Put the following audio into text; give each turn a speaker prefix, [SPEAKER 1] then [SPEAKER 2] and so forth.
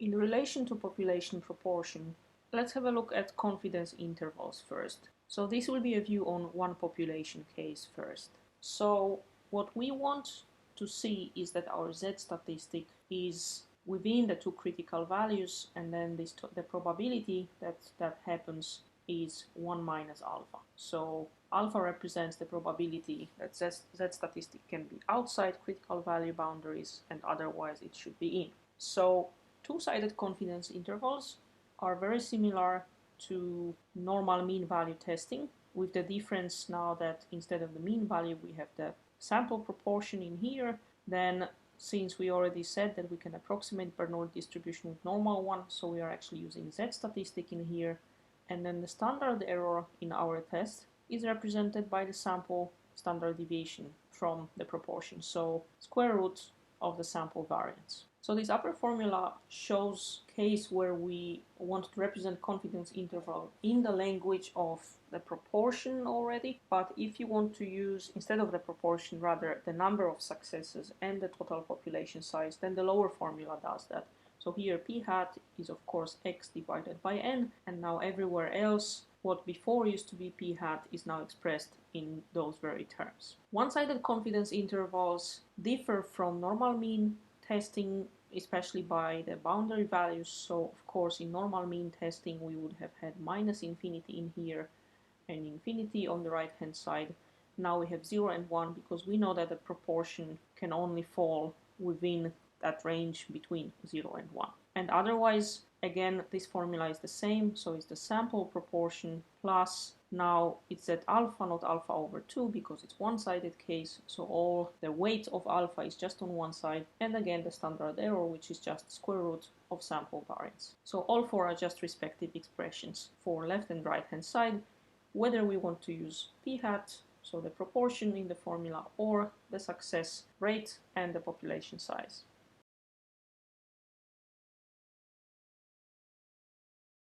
[SPEAKER 1] In relation to population proportion, let's have a look at confidence intervals first. So this will be a view on one population case first. So what we want to see is that our Z statistic is within the two critical values, and then the probability that happens is 1 minus alpha. So alpha represents the probability that Z statistic can be outside critical value boundaries, and otherwise it should be in. So two-sided confidence intervals are very similar to normal mean value testing, with the difference now that instead of the mean value we have the sample proportion in here. Then, since we already said that we can approximate Bernoulli distribution with normal one, so we are actually using Z statistic in here, and then the standard error in our test is represented by the sample standard deviation from the proportion, so square root of the sample variance. So this upper formula shows case where we want to represent confidence interval in the language of the proportion already, but if you want to use, instead of the proportion, rather the number of successes and the total population size, then the lower formula does that. So here p hat is of course x divided by n, and now everywhere else what before used to be p hat is now expressed in those very terms. One-sided confidence intervals differ from normal mean testing, especially by the boundary values. So of course in normal mean testing we would have had minus infinity in here and infinity on the right hand side. Now we have 0 and 1 because we know that the proportion can only fall within that range between 0 and 1. And otherwise, again, this formula is the same, so it's the sample proportion plus, now it's at alpha, not alpha over 2, because it's one-sided case, so all the weight of alpha is just on one side, and again the standard error, which is just square root of sample variance. So all four are just respective expressions for left and right hand side, whether we want to use p hat, so the proportion in the formula, or the success rate and the population size.